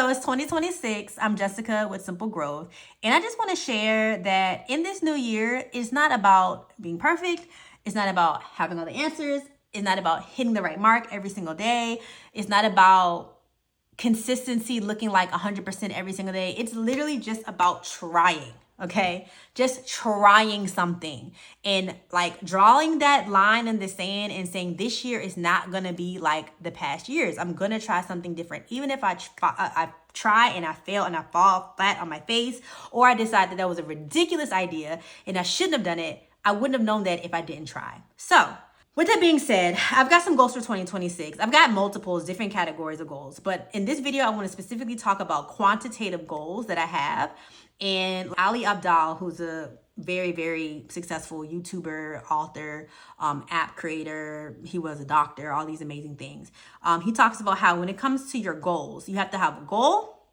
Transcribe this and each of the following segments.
So it's 2026. I'm Jessica with Simple Growth. And I just want to share that in this new year, it's not about being perfect. It's not about having all the answers. It's not about hitting the right mark every single day. It's not about consistency looking like 100% every single day. It's literally just about trying. Okay, just trying something and like drawing that line in the sand and saying this year is not gonna be like the past years. I'm gonna try something different, even if I try and I fail and I fall flat on my face, or I decide that was a ridiculous idea and I shouldn't have done it. I wouldn't have known that if I didn't try. So with that being said, I've got some goals for 2026. I've got multiples, different categories of goals, but in this video, I want to specifically talk about quantitative goals that I have. And Ali Abdaal, who's a very, very successful YouTuber, author, app creator, he was a doctor, all these amazing things. He talks about how when it comes to your goals, you have to have a goal,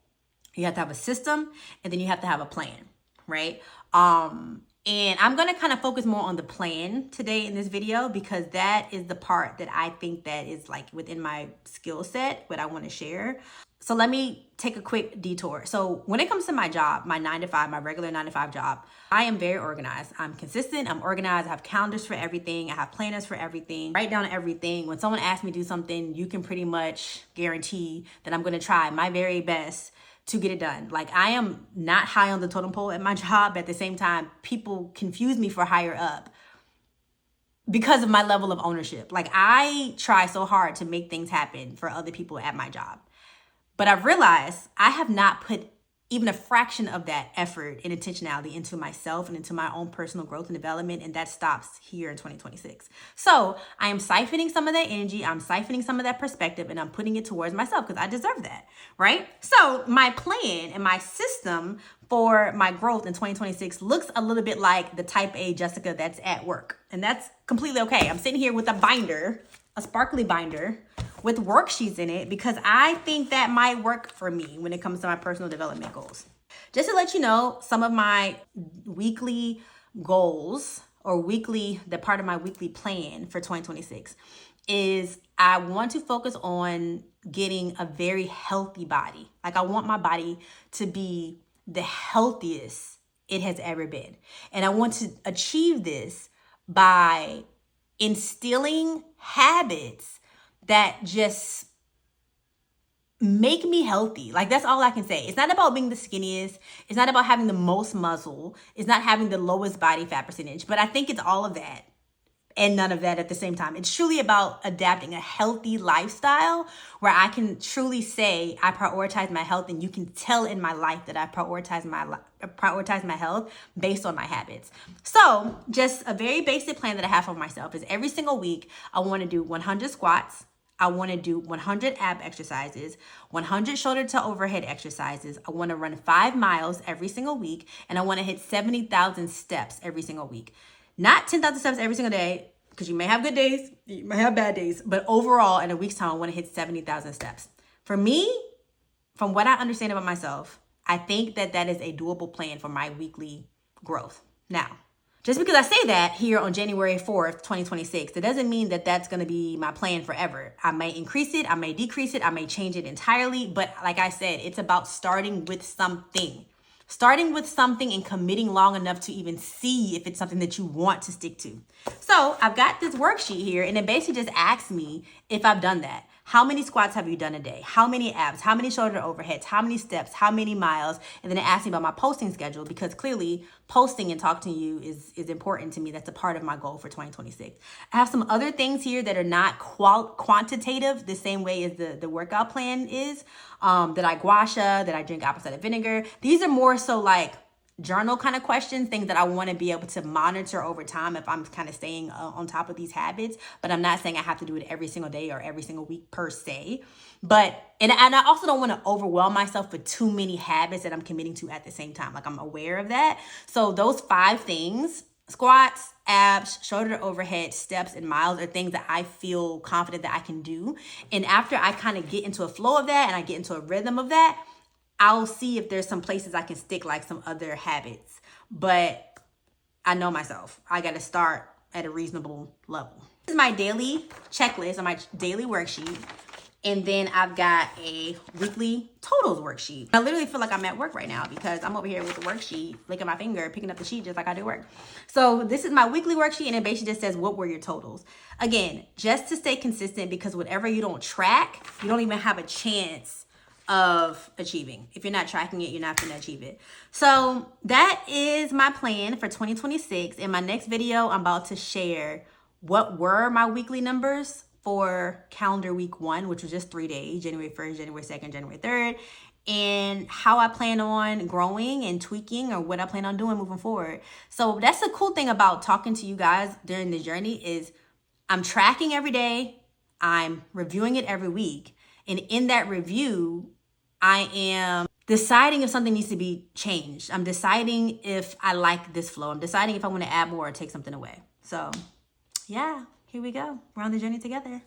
you have to have a system, and then you have to have a plan, right? And I'm going to kind of focus more on the plan today in this video because that is the part that I think that is like within my skill set, what I want to share. So let me take a quick detour. So when it comes to my job, my 9-to-5, my regular 9-to-5 job, I am very organized. I'm consistent. I'm organized. I have calendars for everything. I have planners for everything. Write down everything. When someone asks me to do something, you can pretty much guarantee that I'm going to try my very best to get it done. Like I am not high on the totem pole at my job. At the same time, people confuse me for higher up because of my level of ownership. Like I try so hard to make things happen for other people at my job. But I've realized I have not put even a fraction of that effort and intentionality into myself and into my own personal growth and development. And that stops here in 2026. So I am siphoning some of that energy. I'm siphoning some of that perspective and I'm putting it towards myself because I deserve that, right? So my plan and my system for my growth in 2026 looks a little bit like the type A Jessica that's at work. And that's completely okay. I'm sitting here with a binder, a sparkly binder with worksheets in it because I think that might work for me when it comes to my personal development goals. Just to let you know, some of my weekly goals or the part of my weekly plan for 2026 is I want to focus on getting a very healthy body. Like I want my body to be the healthiest it has ever been. And I want to achieve this by instilling habits that just make me healthy. Like that's all I can say. It's not about being the skinniest. It's not about having the most muscle. It's not having the lowest body fat percentage. But I think it's all of that and none of that at the same time. It's truly about adapting a healthy lifestyle where I can truly say I prioritize my health, and you can tell in my life that I prioritize my health based on my habits. So just a very basic plan that I have for myself is every single week I want to do 100 squats. I want to do 100 ab exercises, 100 shoulder to overhead exercises. I want to run 5 miles every single week, and I want to hit 70,000 steps every single week. Not 10,000 steps every single day, because you may have good days, you may have bad days, but overall in a week's time, I want to hit 70,000 steps. For me, from what I understand about myself, I think that that is a doable plan for my weekly growth. Now, just because I say that here on January 4th, 2026, it doesn't mean that that's going to be my plan forever. I may increase it, I may decrease it, I may change it entirely, but like I said, it's about starting with something. Starting with something and committing long enough to even see if it's something that you want to stick to. So I've got this worksheet here, and it basically just asks me if I've done that. How many squats have you done a day? How many abs? How many shoulder overheads? How many steps? How many miles? And then it asks me about my posting schedule because clearly posting and talking to you is important to me. That's a part of my goal for 2026. I have some other things here that are not quantitative the same way as the workout plan is. That I gua sha, that I drink apple cider vinegar. These are more so like journal kind of questions, things that I want to be able to monitor over time if I'm kind of staying on top of these habits. But I'm not saying I have to do it every single day or every single week per se. But, and I also don't want to overwhelm myself with too many habits that I'm committing to at the same time. Like I'm aware of that. So those 5 things, squats, abs, shoulder overhead, steps, and miles are things that I feel confident that I can do. And after I kind of get into a flow of that and I get into a rhythm of that, I'll see if there's some places I can stick like some other habits. But I know myself. I got to start at a reasonable level. This is my daily checklist on my daily worksheet. And then I've got a weekly totals worksheet. I literally feel like I'm at work right now because I'm over here with the worksheet, licking my finger, picking up the sheet just like I do work. So this is my weekly worksheet, and it basically just says, what were your totals? Again, just to stay consistent, because whatever you don't track, you don't even have a chance of achieving. If you're not tracking it, you're not going to achieve it. So that is my plan for 2026. In my next video, I'm about to share what were my weekly numbers for calendar week 1, which was just 3 days, January 1st, January 2nd, January 3rd, and how I plan on growing and tweaking, or what I plan on doing moving forward. So that's the cool thing about talking to you guys during the journey is I'm tracking every day, I'm reviewing it every week, and in that review, I am deciding if something needs to be changed. I'm deciding if I like this flow. I'm deciding if I want to add more or take something away. So yeah, here we go. We're on the journey together.